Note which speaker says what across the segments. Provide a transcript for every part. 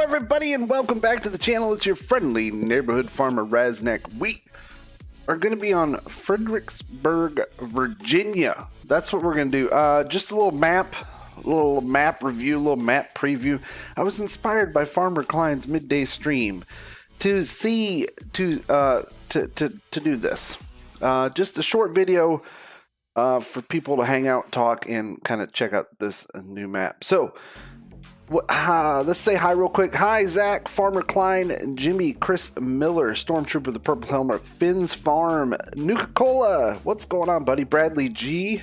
Speaker 1: everybody, and welcome back to the channel. It's your friendly neighborhood farmer, Raznac. We are going to be on Fredericksburg, Virginia. That's what we're going to do. Just a little map review, a little map preview. I was inspired by Farmer Klein's midday stream to do this. Just a short video for people to hang out, talk, and kind of check out this new map. So, let's say hi real quick. Hi, Zach, Farmer Klein, Jimmy, Chris Miller, Stormtrooper, the Purple Helmet, Finn's Farm, Nuka-Cola. What's going on, buddy? Bradley G,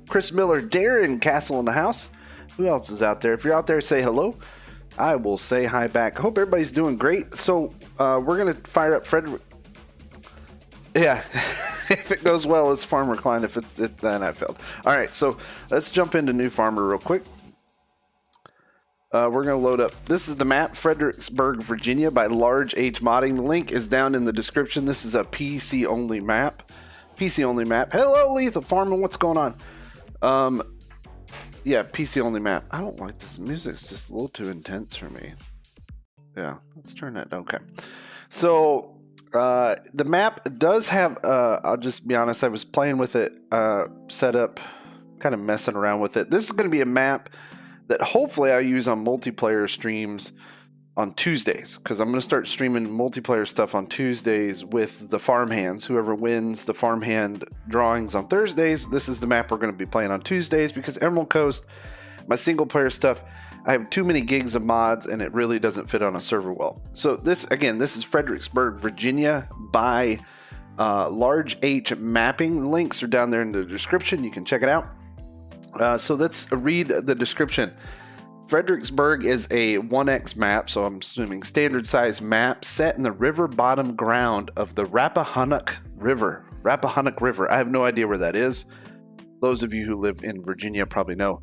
Speaker 1: Chris Miller, Darren Castle in the house. Who else is out there? If you're out there, say hello. I will say hi back. Hope everybody's doing great. So we're going to fire up Frederick. Yeah, if it goes well, it's Farmer Klein. If it's then I failed. All right, so let's jump into New Farmer real quick. We're going to load up. This is the map, Fredericksburg, Virginia, by Large H Modding. The link is down in the description. This is a PC-only map. PC-only map. Hello, Lethal Farming. What's going on? Yeah, PC-only map. I don't like this music. It's just a little too intense for me. Yeah, let's turn that down. Okay. So, the map does have, I'll just be honest, I was playing with it, set up, kind of messing around with it. This is going to be a map that hopefully I use on multiplayer streams on Tuesdays, because I'm going to start streaming multiplayer stuff on Tuesdays with the farmhands. Whoever wins the farmhand drawings on Thursdays, this is the map we're going to be playing on Tuesdays, because Emerald Coast, my single player stuff, I have too many gigs of mods and it really doesn't fit on a server well. So this is Fredericksburg, Virginia by Large H Mapping. The links are down there in the description. You can check it out. So let's read the description. Fredericksburg is a 1x map, so I'm assuming standard size map, set in the river bottom ground of the Rappahannock River. Rappahannock River. I have no idea where that is. Those of you who live in Virginia probably know.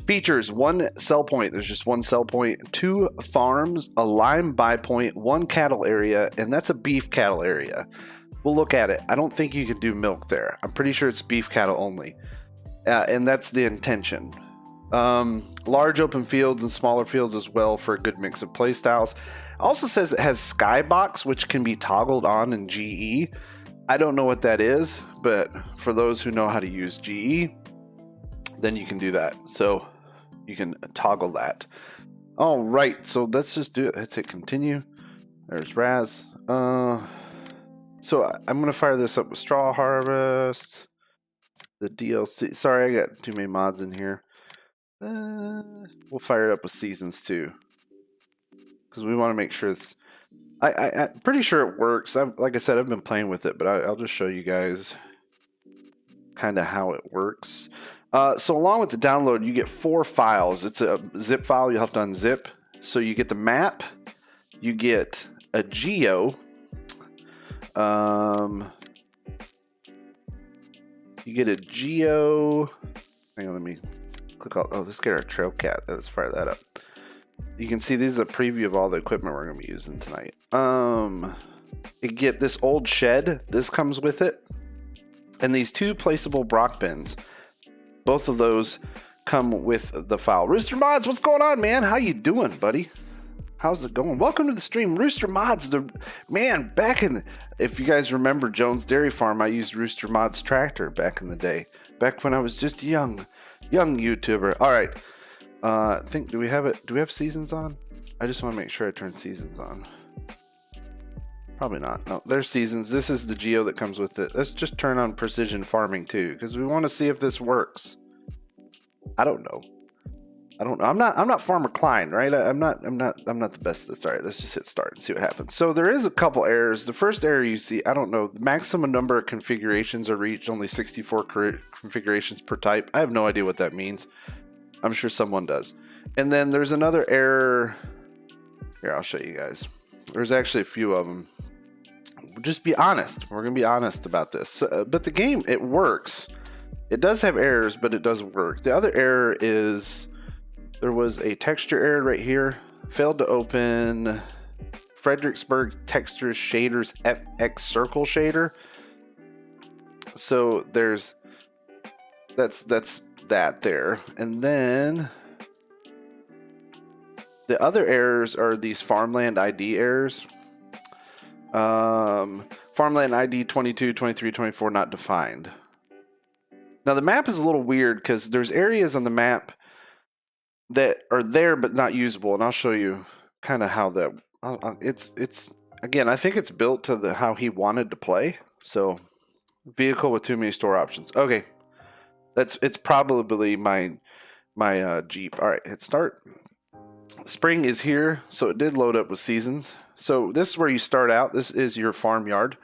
Speaker 1: Features one sell point. There's just one sell point, 2 farms, a lime buy point, 1 cattle area, and that's a beef cattle area. We'll look at it. I don't think you can do milk there. I'm pretty sure it's beef cattle only. And that's the intention. Large open fields and smaller fields as well for a good mix of playstyles. Also says it has skybox, which can be toggled on in GE. I don't know what that is, but for those who know how to use GE, then you can do that. So you can toggle that. All right, so let's just do it. Let's hit continue. There's Raz. So I'm going to fire this up with Straw Harvest. The DLC. Sorry, I got too many mods in here. We'll fire it up with Seasons too, because we want to make sure it's. I'm pretty sure it works. Like I said, I've been playing with it, but I'll just show you guys kind of how it works. So along with the download, you get 4 files. It's a zip file. You'll have to unzip. So you get the map. You get a geo. You get a geo. Hang on, let me click all. Oh, let's get our trail cat. Let's fire that up. You can see this is a preview of all the equipment we're going to be using tonight. You get this old shed. This comes with it, and these 2 placeable Brock bins. Both of those come with the file. Rooster Mods, what's going on, man? How you doing, buddy? How's it going? Welcome to the stream. Rooster Mods, back in, if you guys remember Jones Dairy Farm, I used Rooster Mods tractor back in the day. Back when I was just a young YouTuber. All right. Do we have it? Do we have seasons on? I just want to make sure I turn seasons on. Probably not. No, there's seasons. This is the geo that comes with it. Let's just turn on precision farming too, because we want to see if this works. I don't know. I'm not Farmer Klein, right? I'm not the best at this. All right, let's just hit start and see what happens. So there is a couple errors. The first error you see, I don't know, the maximum number of configurations are reached, only 64 configurations per type. I have no idea what that means. I'm sure someone does. And then there's another error. Here, I'll show you guys. There's actually a few of them. Just be honest. We're going to be honest about this. But the game, it works. It does have errors, but it does work. The other error is there was a texture error right here. Failed to open Fredericksburg Textures Shaders FX Circle Shader. So there's that's that there. And then The other errors are these farmland ID errors. Farmland ID 22, 23, 24 not defined. Now the map is a little weird because there's areas on the map that are there but not usable, and I'll show you kind of how that. It's again, I think it's built to how he wanted to play. So vehicle with too many store options. Okay, it's probably my Jeep. All right, hit start. Spring is here, so it did load up with seasons. So this is where you start out. This is your farmyard.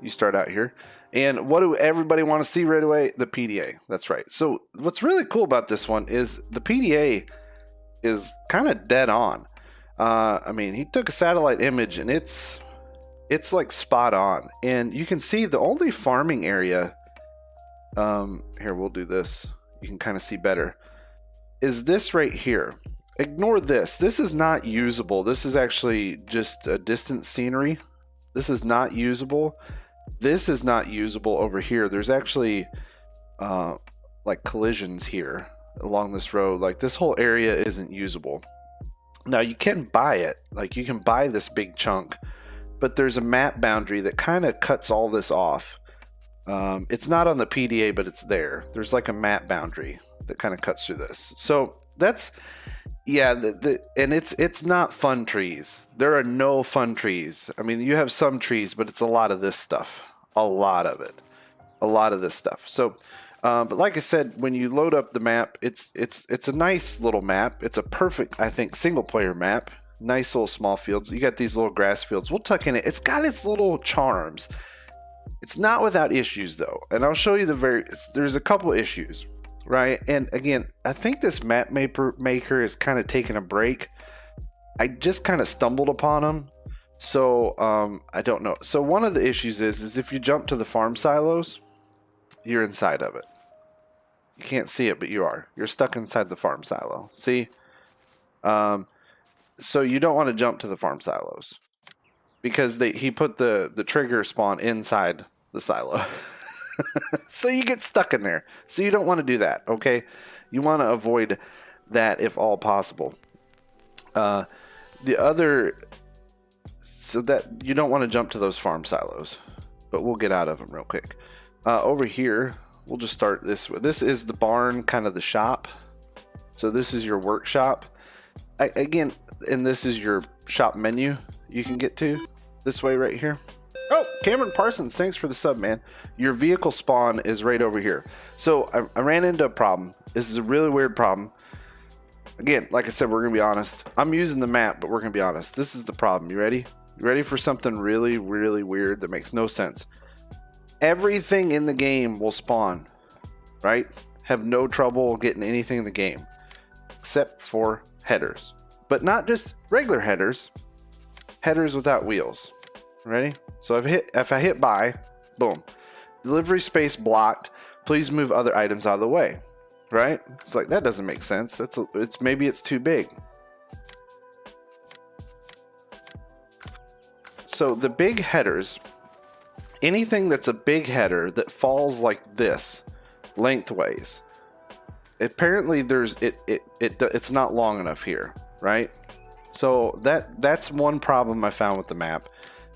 Speaker 1: You start out here. And what do everybody want to see right away? The PDA. That's right. So what's really cool about this one is the PDA is kind of dead on. I mean, he took a satellite image and it's like spot on. And you can see the only farming area, here, we'll do this. You can kind of see better, is this right here. Ignore this. This is not usable. This is actually just a distant scenery. This is not usable. This is not usable over here. There's actually like collisions here along this road. Like this whole area isn't usable. Now you can buy it. Like you can buy this big chunk, but there's a map boundary that kind of cuts all this off. It's not on the PDA, but it's there. There's like a map boundary that kind of cuts through this. So that's, yeah, and it's not fun trees. There are no fun trees. I mean, you have some trees, but it's a lot of this stuff. A lot of it. A lot of this stuff. So, but like I said, when you load up the map, it's a nice little map. It's a perfect, I think, single player map. Nice little small fields. You got these little grass fields. We'll tuck in it. It's got its little charms. It's not without issues though, and I'll show you there's a couple issues. Right, and again, I think this map maker is kind of taking a break. I just kind of stumbled upon him, so I don't know. So one of the issues is if you jump to the farm silos, you're inside of it. You can't see it, but you are. You're stuck inside the farm silo. See? So you don't want to jump to the farm silos because he put the trigger spawn inside the silo. So you get stuck in there. So you don't want to do that, okay? You want to avoid that if all possible. So that you don't want to jump to those farm silos, but we'll get out of them real quick. Over here, we'll just start this. This is the barn, kind of the shop. So this is your workshop. Again, and this is your shop menu you can get to this way right here. Oh, Cameron Parsons, thanks for the sub, man. Your vehicle spawn is right over here. So I ran into a problem. This is a really weird problem. Again, like I said, we're going to be honest. I'm using the map, but we're going to be honest. This is the problem. You ready? You ready for something really, really weird that makes no sense? Everything in the game will spawn, right? Have no trouble getting anything in the game, except for headers. But not just regular headers. Headers without wheels. Ready? So if I hit buy, boom. Delivery space blocked. Please move other items out of the way. Right? It's like that doesn't make sense. Maybe it's too big. So the big headers, anything that's a big header that falls like this, lengthways. Apparently it's not long enough here, right? So that's one problem I found with the map.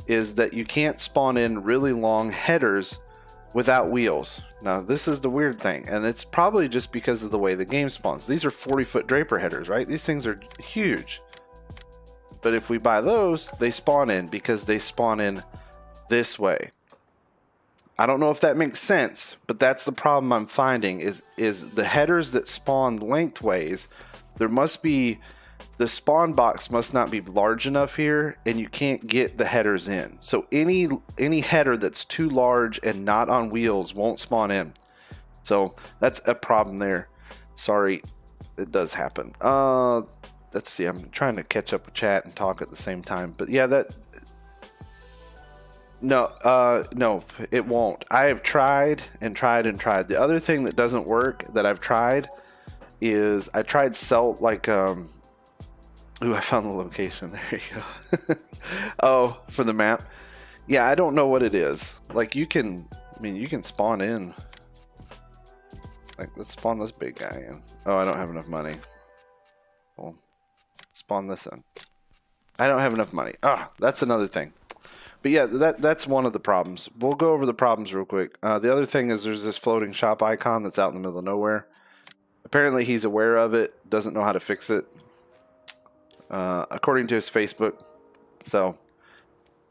Speaker 1: Is that you can't spawn in really long headers without wheels. Now, this is the weird thing, and it's probably just because of the way the game spawns. These are 40-foot draper headers, right? These things are huge. But if we buy those, they spawn in because they spawn in this way. I don't know if that makes sense, but that's the problem I'm finding is the headers that spawn lengthways, the spawn box must not be large enough here, and you can't get the headers in. So any header that's too large and not on wheels won't spawn in. So that's a problem there. Sorry, it does happen. Let's see. I'm trying to catch up with chat and talk at the same time. But yeah, no, it won't. I have tried and tried and tried. The other thing that doesn't work that I've tried is I tried Ooh, I found the location. There you go. Oh, for the map. Yeah, I don't know what it is. Like you can spawn in. Like let's spawn this big guy in. Oh, I don't have enough money. Well, spawn this in? I don't have enough money. Ah, that's another thing. But yeah, that's one of the problems. We'll go over the problems real quick. The other thing is there's this floating shop icon that's out in the middle of nowhere. Apparently he's aware of it, doesn't know how to fix it, according to his Facebook. So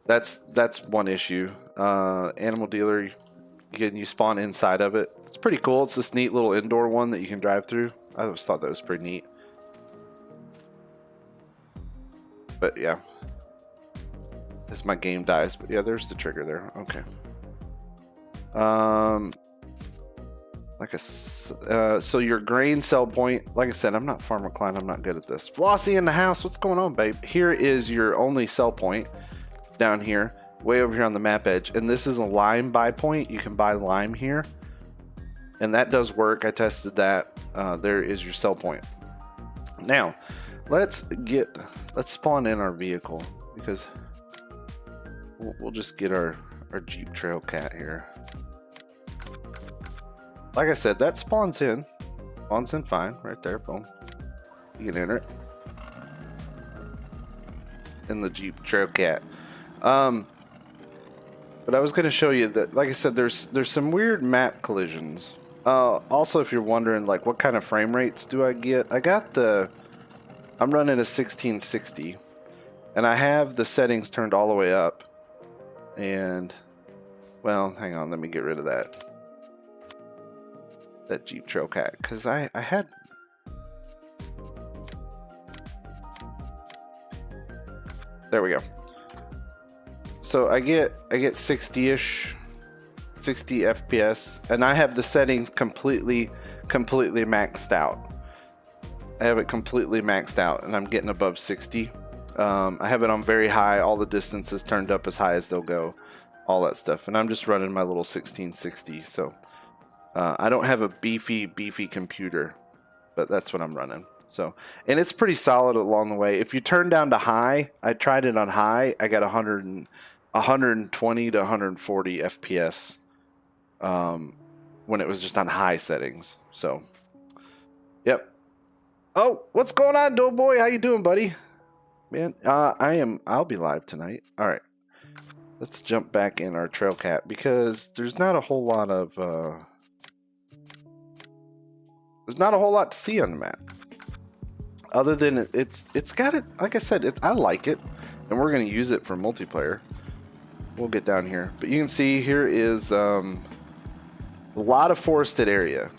Speaker 1: that's one issue. Animal dealer, you spawn inside of it. It's pretty cool. It's this neat little indoor one that you can drive through. I always thought that was pretty neat. But yeah. As my game dies, but yeah, there's the trigger there. Okay. So your grain sell point, like I said, I'm not Farmer Klein, I'm not good at this. Flossie in the house, what's going on, babe? Here is your only sell point down here, way over here on the map edge, and this is a lime buy point. You can buy lime here, and that does work. I tested that. There is your sell point. Now, let's spawn in our vehicle, because we'll just get our Jeep Trail Cat here. Like I said, that spawns in fine right there. Boom, you can enter it in the Jeep Trail Cat. But I was going to show you that, like I said, there's some weird map collisions. Also, if you're wondering, like, what kind of frame rates do I get, I'm running a 1660, and I have the settings turned all the way up. And, well, hang on, let me get rid of that Jeep Trail Cat, because I had... There we go. So I get 60-ish, 60 FPS, and I have the settings completely maxed out. I have it completely maxed out, and I'm getting above 60. I have it on very high, all the distances turned up as high as they'll go, all that stuff. And I'm just running my little 1660, so I don't have a beefy computer, but that's what I'm running. So, and it's pretty solid along the way. If you turn down to high, I tried it on high, I got 120 to 140 FPS when it was just on high settings. So, yep. Oh, what's going on, Doughboy? How you doing, buddy? Man, I'll be live tonight. All right, let's jump back in our Trail Cat, because there's not a whole lot to see on the map, other than it's got it. Like I said, I like it, and we're gonna use it for multiplayer. We'll get down here, but you can see here is a lot of forested area.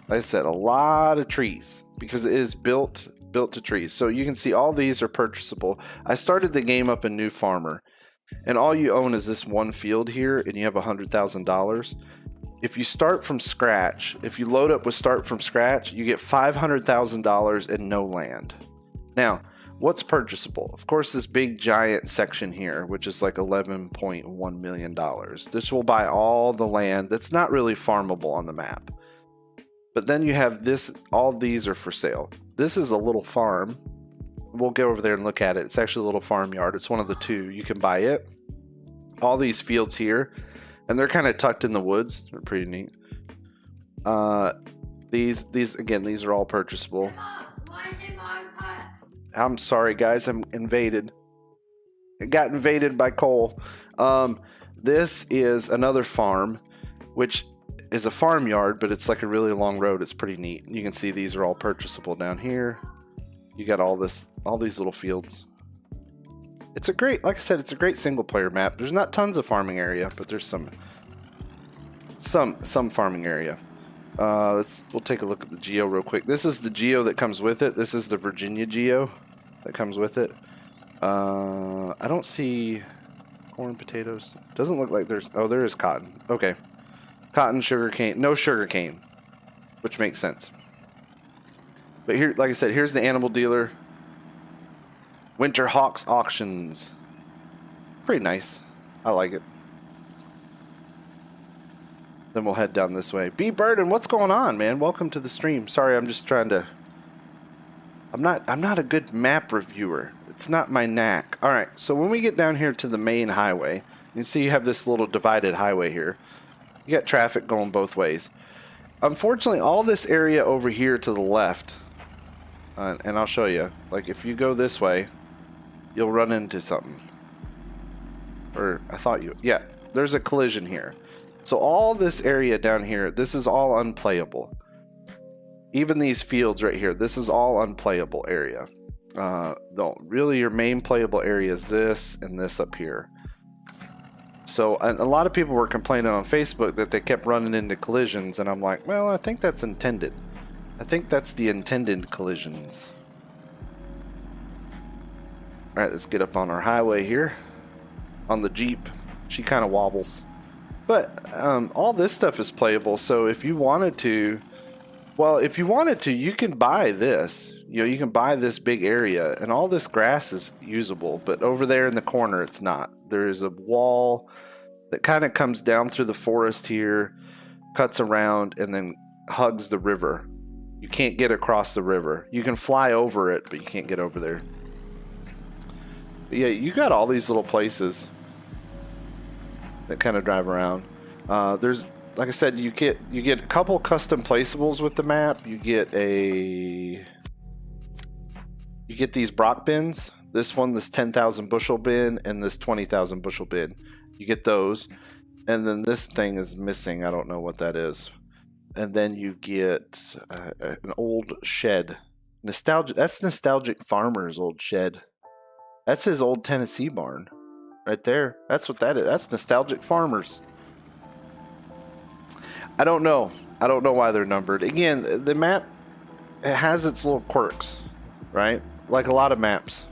Speaker 1: Like I said, a lot of trees, because it is built to trees. So you can see all these are purchasable. I started the game up in New Farmer, and all you own is this one field here, and you have $100,000. If you start from scratch, if you load up with start from scratch, you get $500,000 and no land. Now, what's purchasable? Of course, this big giant section here, which is like $11.1 million. This will buy all the land that's not really farmable on the map. But then you have this, all these are for sale. This is a little farm. We'll go over there and look at it. It's actually a little farmyard. It's one of the two. You can buy it. All these fields here, and they're kind of tucked in the woods. They're pretty neat. These again, these are all purchasable. I'm sorry, guys. I'm invaded. It got invaded by Cole. This is another farm, which is a farmyard, but it's like a really long road. It's pretty neat. You can see these are all purchasable down here. You got all these little fields. It's a great, like I said, it's a great single player map. There's not tons of farming area, but there's some farming area. We'll take a look at the geo real quick. This is the geo that comes with it. This is the Virginia geo that comes with it. I don't see corn, potatoes. Doesn't look like there's, oh, there is cotton. Okay. Cotton, sugar cane, no sugar cane, which makes sense. But here, like I said, here's the animal dealer. Winter Hawks Auctions. Pretty nice. I like it. Then we'll head down this way. B Burden, what's going on, man? Welcome to the stream. Sorry, I'm just trying to... I'm not a good map reviewer. It's not my knack. All right, so when we get down here to the main highway, you see you have this little divided highway here. You got traffic going both ways. Unfortunately, all this area over here to the left And I'll show you. Like if you go this way, you'll run into something. Or I thought you, yeah, there's a collision here. So all this area down here, this is all unplayable. Even these fields right here, this is all unplayable area. No, really your main playable area is this and this up here. So a lot of people were complaining on Facebook that they kept running into collisions, and I'm like, well, I think that's intended. I think that's the intended collisions. Alright, let's get up on our highway here. On the Jeep. She kind of wobbles. But all this stuff is playable, so if you wanted to, well, if you wanted to, you can buy this. You know, you can buy this big area, and all this grass is usable, but over there in the corner, it's not. There is a wall that kind of comes down through the forest here, cuts around, and then hugs the river. You can't get across the river. You can fly over it, but you can't get over there. But yeah, you got all these little places that kind of drive around. There's, like I said, you get a couple custom placeables with the map. You get these Brock bins. This one, this 10,000 bushel bin, and this 20,000 bushel bin. You get those, and then this thing is missing. I don't know what that is. And then you get an old shed. Nostalgic. That's Nostalgic Farmer's old shed. That's his old Tennessee barn, right there. That's what that is. That's Nostalgic Farmer's. I don't know. I don't know why they're numbered. Again, the map, it has its little quirks, right? Like a lot of maps.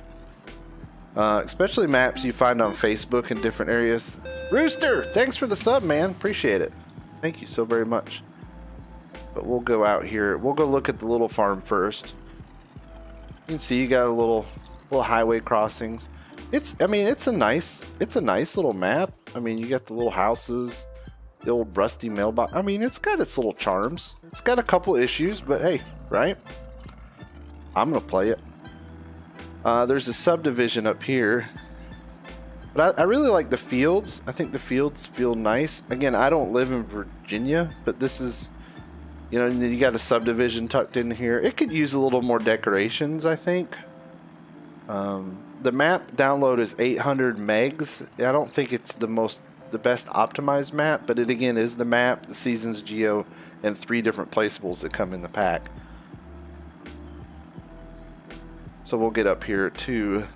Speaker 1: Especially maps you find on Facebook in different areas. Rooster, thanks for the sub, man. Appreciate it. Thank you so very much. But we'll go out here. We'll go look at the little farm first. You can see you got a little highway crossings. I mean, it's a nice little map. I mean, you got the little houses, the old rusty mailbox. I mean, it's got its little charms. It's got a couple issues, but hey, right? I'm gonna play it. There's a subdivision up here, but I really like the fields. I think the fields feel nice. Again, I don't live in Virginia, but this is, you know, you got a subdivision tucked in here. It could use a little more decorations, I think. The map download is 800 megs. I don't think it's the best optimized map, but it again is the map, the seasons geo, and 3 different placeables that come in the pack. So we'll get up here to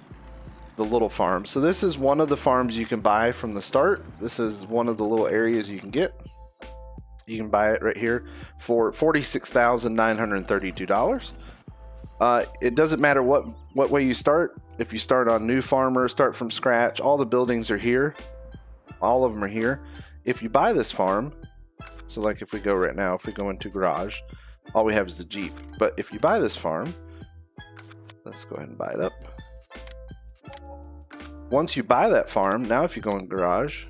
Speaker 1: the little farm. So this is one of the farms you can buy from the start. This is one of the little areas you can get. You can buy it right here for $46,932. It doesn't matter what way you start. If you start on new farmer, start from scratch, all the buildings are here. All of them are here. If you buy this farm, so like if we go right now, if we go into garage, all we have is the Jeep. But if you buy this farm, let's go ahead and buy it up. Once you buy that farm, now if you go in garage,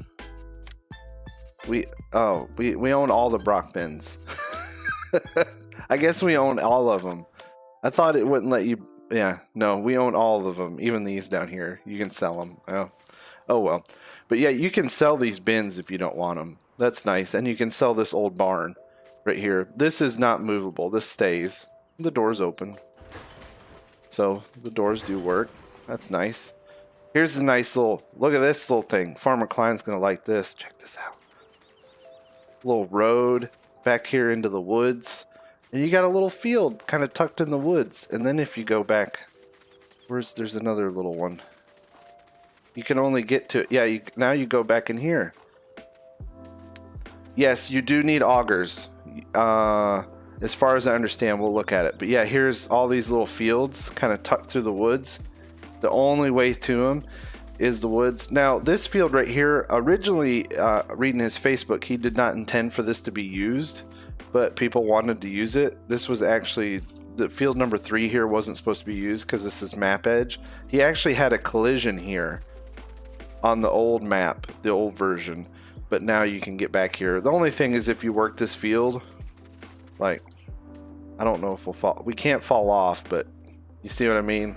Speaker 1: we own all the Brock bins. I guess we own all of them. I thought it wouldn't let you. Yeah, no, we own all of them. Even these down here, you can sell them. Oh well. But yeah, you can sell these bins if you don't want them. That's nice. And you can sell this old barn right here. This is not movable. This stays. The door's open. So the doors do work. That's nice. Here's a nice little, look at this little thing. Farmer Klein's going to like this. Check this out. Little road back here into the woods. And you got a little field kind of tucked in the woods. And then if you go back, there's another little one. You can only get to, yeah, now you go back in here. Yes, you do need augers. As far as I understand, we'll look at it. But yeah, here's all these little fields kind of tucked through the woods. The only way to them is the woods. Now, this field right here, originally, reading his Facebook, he did not intend for this to be used, but people wanted to use it. This was actually, the field number 3 here wasn't supposed to be used because this is map edge. He actually had a collision here on the old map, the old version, but now you can get back here. The only thing is if you work this field, like, I don't know if we'll fall, we can't fall off, but you see what I mean?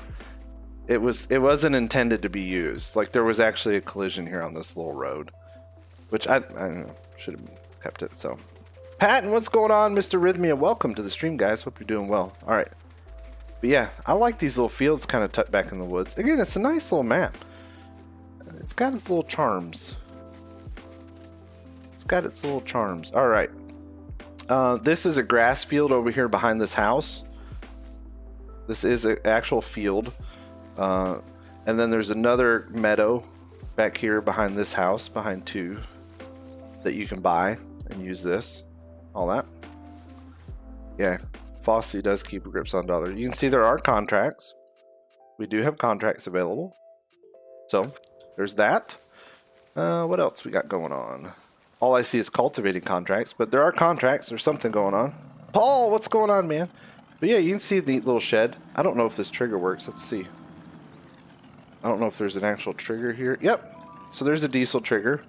Speaker 1: It wasn't intended to be used. Like, there was actually a collision here on this little road, which I don't know, should have kept it. So, Patton, what's going on, Mr. Rhythmia? Welcome to the stream, guys. Hope you're doing well. All right. But yeah, I like these little fields kind of tucked back in the woods. Again, it's a nice little map. It's got its little charms. It's got its little charms. All right. This is a grass field over here behind this house. This is an actual field. And then there's another meadow back here behind this house, behind 2, that you can buy and use this. All that. Yeah. Fossey does keep a grips on dollar. You can see there are contracts. We do have contracts available. So there's that. What else we got going on? All I see is cultivating contracts, but there are contracts. There's something going on. Paul, what's going on, man? But yeah, you can see the neat little shed. I don't know if this trigger works. Let's see. I don't know if there's an actual trigger here. Yep. So there's a diesel trigger.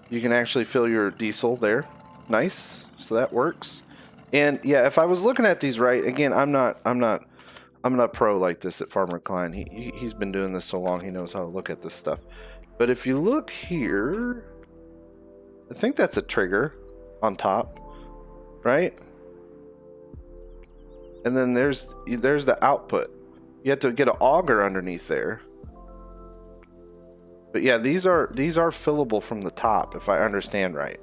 Speaker 1: You can actually fill your diesel there. Nice. So that works. And yeah, if I was looking at these right, again, I'm not pro like this at Farmer Klein. He's been doing this so long, he knows how to look at this stuff. But if you look here, I think that's a trigger on top, right? And then there's the output. You have to get an auger underneath there. But yeah, these are fillable from the top, if I understand right.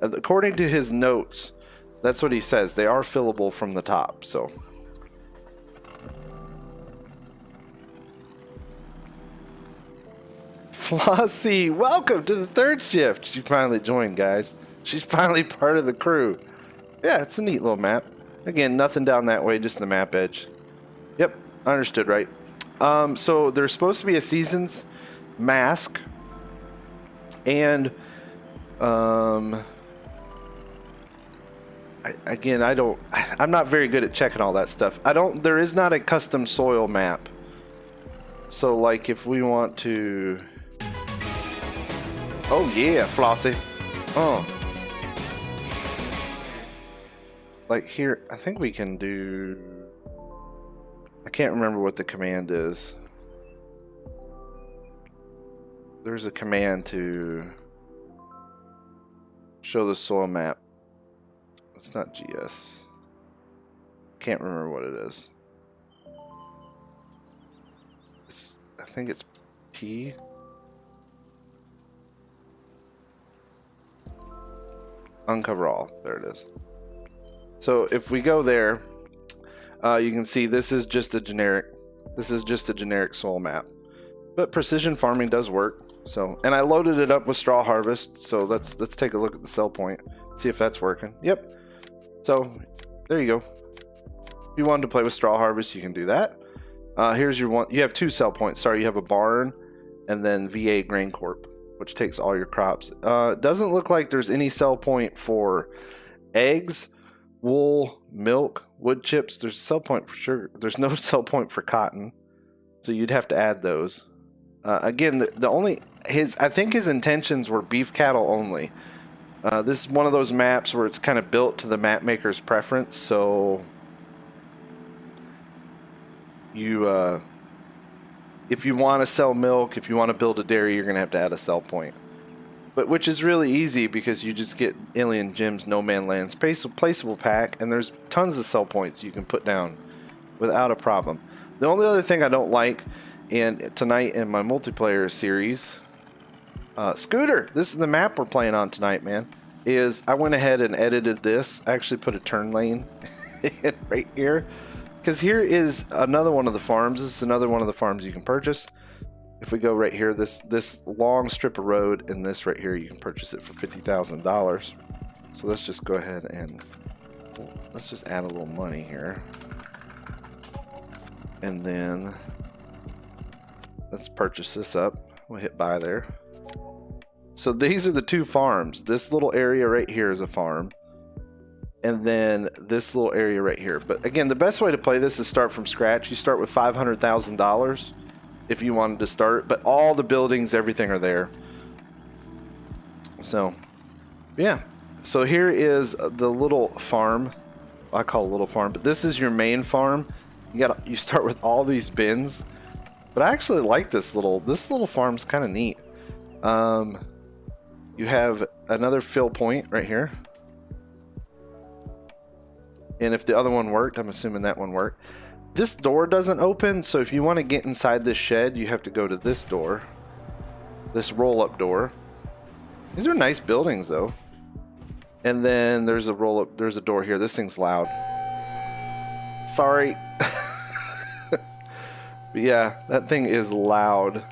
Speaker 1: According to his notes, that's what he says. They are fillable from the top, so. Flossie, welcome to the 3rd shift. She finally joined, guys. She's finally part of the crew. Yeah, it's a neat little map. Again, nothing down that way, just the map edge. Yep, I understood right. So there's supposed to be a seasons mask. And, I'm not very good at checking all that stuff. There is not a custom soil map. So like if we want to, oh yeah, Flossie. Oh. Like here, I think we can do, I can't remember what the command is. There's a command to show the soil map. It's not GS. Can't remember what it is. I think it's P. Uncover all. There it is. So if we go there, you can see this is just a generic. This is just a generic soil map, but precision farming does work. So, and I loaded it up with straw harvest. So let's take a look at the sell point, see if that's working. Yep. So there you go. If you wanted to play with straw harvest, you can do that. Here's your one. You have 2 sell points. Sorry, you have a barn and then VA Grain Corp, which takes all your crops. It doesn't look like there's any sell point for eggs, wool, milk, wood chips. There's a sell point for sugar. There's no sell point for cotton, so you'd have to add those. Again, the only I think his intentions were beef cattle only. This is one of those maps where it's kind of built to the map maker's preference. So you, if you want to sell milk, if you want to build a dairy, you're going to have to add a sell point. But which is really easy because you just get Alien Gems, No Man Lands, placeable pack, and there's tons of sell points you can put down without a problem. The only other thing I don't like, and tonight in my multiplayer series, Scooter, this is the map we're playing on tonight, man, is I went ahead and edited this. I actually put a turn lane right here, because here is another one of the farms. This is another one of the farms you can purchase. If we go right here, this long strip of road and this right here, you can purchase it for $50,000. So let's just go ahead and let's just add a little money here. And then let's purchase this up. We'll hit buy there. So these are the 2 farms. This little area right here is a farm. And then this little area right here. But again, the best way to play this is start from scratch. You start with $500,000 if you wanted to start. But all the buildings, everything are there. So, yeah. So here is the little farm. I call it a little farm. But this is your main farm. You start with all these bins. But I actually like this little farm's kind of neat. You have another fill point right here. And if the other one worked, I'm assuming that one worked. This door doesn't open, so if you want to get inside this shed, you have to go to this door. This roll-up door. These are nice buildings, though. And then there's a roll-up, there's a door here. This thing's loud. Sorry. But yeah, that thing is loud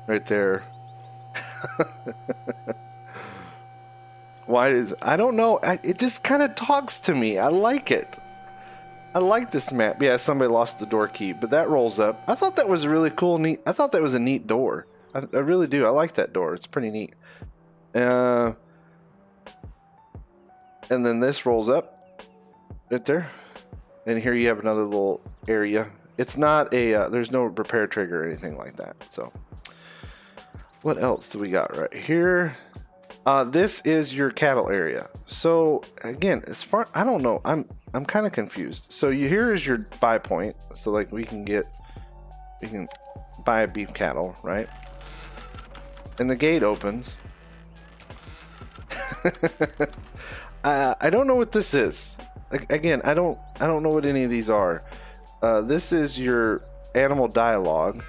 Speaker 1: right there. Why is, I don't know, it just kind of talks to me. I like it. I like this map. Yeah, somebody lost the door key, but that rolls up. I thought that was really cool, neat. I thought that was a neat door. I really do. I like that door. It's pretty neat. And then this rolls up right there. And here you have another little area. It's not a, there's no repair trigger or anything like that. So what else do we got right here? This is your cattle area. So again, as far, I don't know, I'm kind of confused. So here is your buy point. So like we can buy a beef cattle, right? And the gate opens. I don't know what this is. Again, I don't know what any of these are. This is your animal dialogue.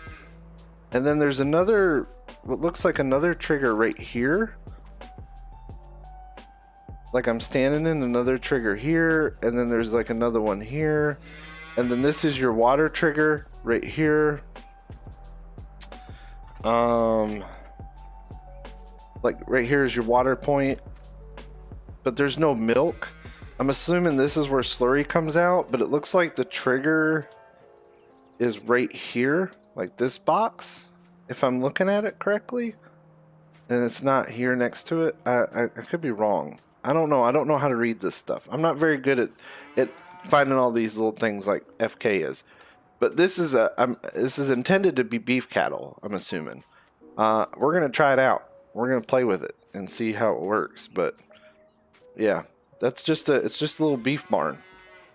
Speaker 1: And then there's another, what looks like another trigger right here. Like I'm standing in another trigger here, and then there's like another one here, and then this is your water trigger right here. Like right here is your water point, but there's no milk. I'm assuming this is where slurry comes out, but it looks like the trigger is right here, like this box, if I'm looking at it correctly, and it's not here next to it. I could be wrong. I don't know. I don't know how to read this stuff. I'm not very good at finding all these little things like FK is. But this is this is intended to be beef cattle, I'm assuming. We're gonna try it out. We're gonna play with it and see how it works. But yeah, it's just a little beef barn.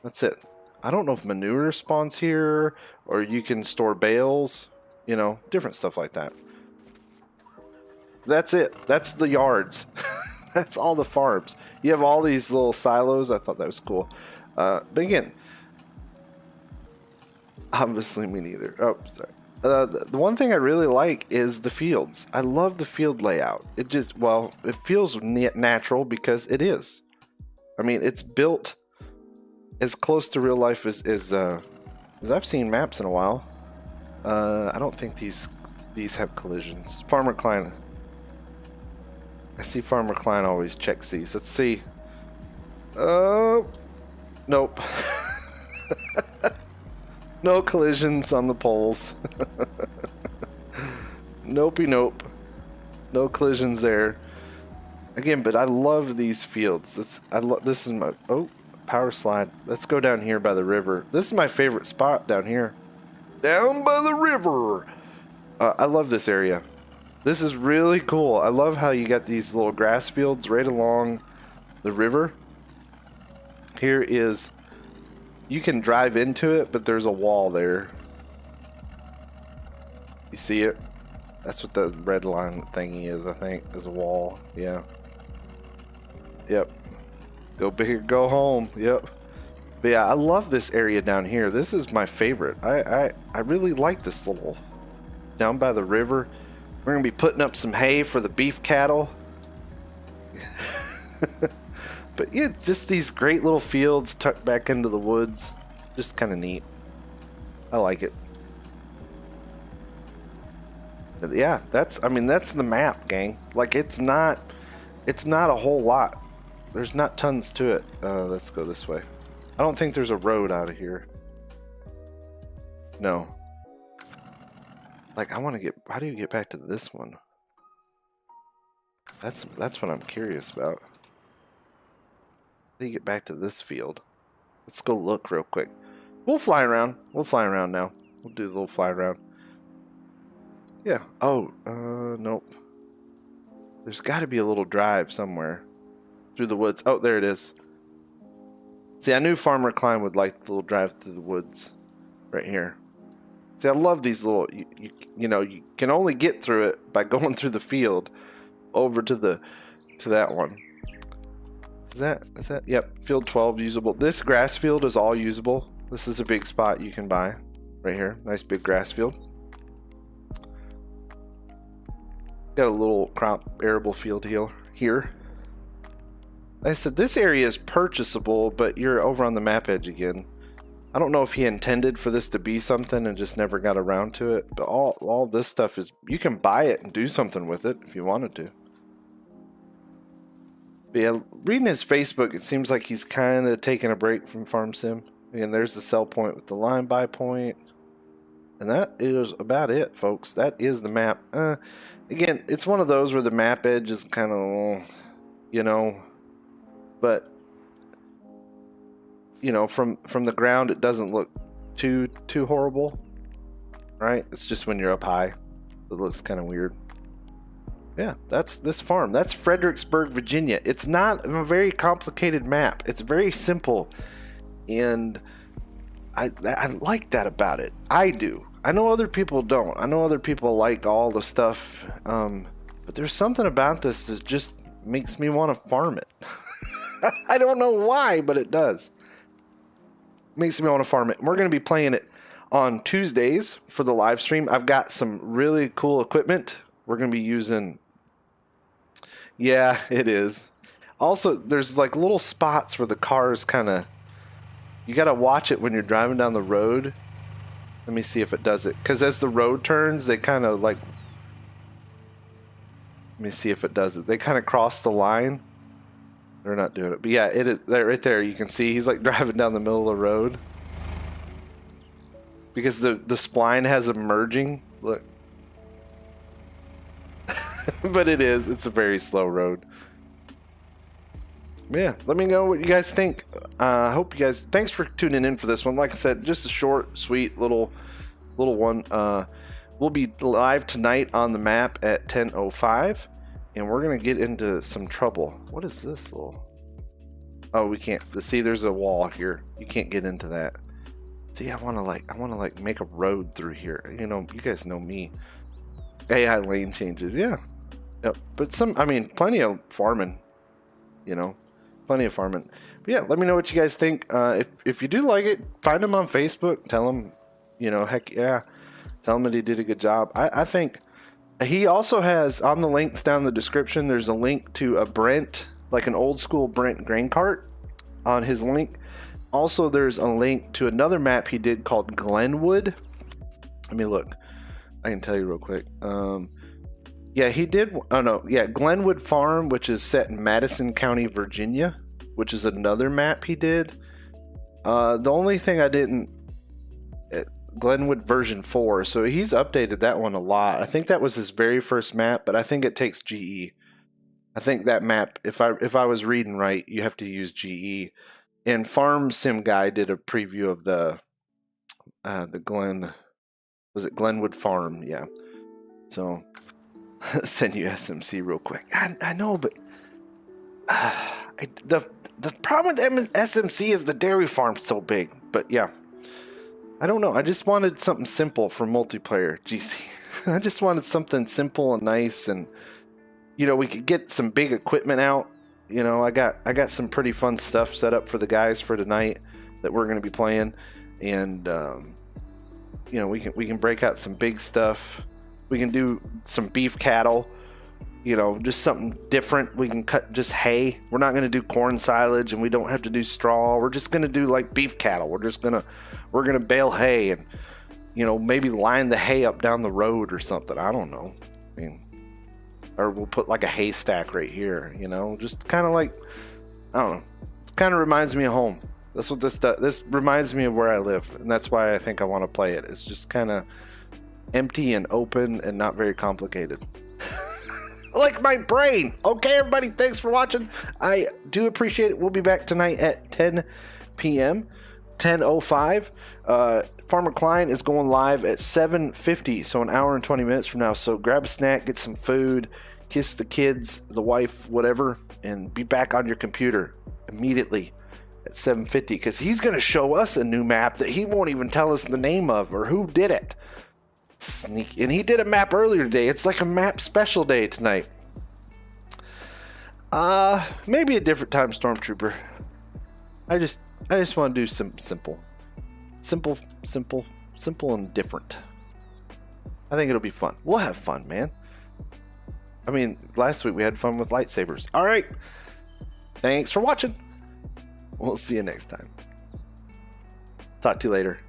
Speaker 1: That's it. I don't know if manure spawns here or you can store bales, you know, different stuff like that. That's it. That's the yards. That's all the farms. You have all these little silos. I thought that was cool. But again, obviously me neither. Oh, sorry. The one thing I really like is the fields. I love the field layout. It just, well, it feels natural because it is. I mean, it's built as close to real life as I've seen maps in a while. I don't think these have collisions. Farmer Klein. I see Farmer Klein always checks these. Let's see. Oh, nope. No collisions on the poles. Nopey nope. No collisions there. Again, but I love these fields. This is my power slide. Let's go down here by the river. This is my favorite spot down here. Down by the river. I love this area. This is really cool. I love how you got these little grass fields right along the river. Here is, you can drive into it, but there's a wall there. You see it? That's what the red line thingy is, I think, is a wall. Yeah. Yep. Go big or go home. Yep. But yeah, I love this area down here. This is my favorite. I really like this little, down by the river. We're going to be putting up some hay for the beef cattle. But yeah, just these great little fields tucked back into the woods. Just kind of neat. I like it. But yeah, that's the map, gang. Like it's not a whole lot. There's not tons to it. Let's go this way. I don't think there's a road out of here. No. Like I want to get, how do you get back to this one? That's what I'm curious about. How do you get back to this field? Let's go look real quick. We'll fly around. We'll fly around now. We'll do a little fly around. Yeah. Oh, nope. There's got to be a little drive somewhere through the woods. Oh, there it is. See, I knew Farmer Klein would like the little drive through the woods right here. See, I love these little, you know, you can only get through it by going through the field over to that one. Is that, yep, field 12 usable. This grass field is all usable. This is a big spot you can buy. right here. Nice big grass field. Got a little crop arable field here. Like I said, this area is purchasable, but you're over on the map edge again. I don't know if he intended for this to be something and just never got around to it, but all this stuff is, you can buy it and do something with it if you wanted to. But yeah, reading his Facebook, it seems like he's kind of taking a break from Farm Sim. And there's the sell point with the line by point. And that is about it, folks. That is the map. Again, it's one of those where the map edge is kind of, you know, but, you know, from the ground, it doesn't look too horrible, right? It's just when you're up high, it looks kind of weird. Yeah, that's this farm. That's Fredericksburg, Virginia. It's not a very complicated map. It's very simple, and I like that about it. I do. I know other people don't. I know other people like all the stuff, but there's something about this that just makes me want to farm it. I don't know why, but it does. Makes me want to farm it. We're going to be playing it on Tuesdays for the live stream. I've got some really cool equipment. We're going to be using... Yeah, it is. Also, there's like little spots where the cars kind of... You got to watch it when you're driving down the road. Let me see if it does it. Because as the road turns, they kind of like... Let me see if it does it. They kind of cross the line. They're not doing it. But yeah, it is right there. You can see he's like driving down the middle of the road. Because the spline has a merging. Look. But it's a very slow road. Yeah, let me know what you guys think. I hope you guys, thanks for tuning in for this one. Like I said, just a short, sweet little one. We'll be live tonight on the map at 10:05, and we're gonna get into some trouble. What is this little? Oh, we can't. See, there's a wall here. You can't get into that. See, I wanna make a road through here. You know, you guys know me. AI lane changes, yeah. Yep. But plenty of farming. You know, plenty of farming. But yeah, let me know what you guys think. If you do like it, find him on Facebook. Tell him, you know, heck yeah. Tell him that he did a good job. I think he also has, on the links down in the description, there's a link to a Brent, like an old school Brent grain cart on his link. Also, there's a link to another map he did called Glenwood. Let me look. I can tell you real quick. Yeah, he did. Oh no, yeah, Glenwood Farm, which is set in Madison County, Virginia, which is another map he did. The only thing I didn't, Glenwood version 4, so he's updated that one a lot. I think that was his very first map, but I think it takes GE. I think that map, if I was reading right, you have to use GE. And Farm Sim Guy did a preview of the Glenwood Farm? Yeah. So send you SMC real quick. I know, but the problem with SMC is the dairy farm's so big. But yeah, I don't know. I just wanted something simple for multiplayer GC. I just wanted something simple and nice, and you know, we could get some big equipment out. You know, I got some pretty fun stuff set up for the guys for tonight that we're going to be playing, and you know, we can break out some big stuff. We can do some beef cattle, you know, just something different. We can cut just hay. We're not going to do corn silage, and we don't have to do straw. We're just going to do like beef cattle. We're going to bale hay and, you know, maybe line the hay up down the road or something. I don't know. I mean, or we'll put like a haystack right here, you know, just kind of like, I don't know. Kind of reminds me of home. That's what this does. This reminds me of where I live, and that's why I think I want to play it. It's just kind of empty and open and not very complicated. Like my brain. Okay, everybody, thanks for watching. I do appreciate it. We'll be back tonight at 10 p.m. 10:05. Farmer Klein is going live at 7:50, so an hour and 20 minutes from now. So grab a snack, get some food, kiss the kids, the wife, whatever, and be back on your computer immediately at 7:50, because he's going to show us a new map that he won't even tell us the name of or who did it. Sneaky. And he did a map earlier today. It's like a map special day tonight. Maybe a different time, Stormtrooper. I just want to do some simple Simple and different. I think it'll be fun. We'll have fun, man. I mean, last week we had fun with lightsabers. All right. Thanks for watching. We'll see you next time. Talk to you later.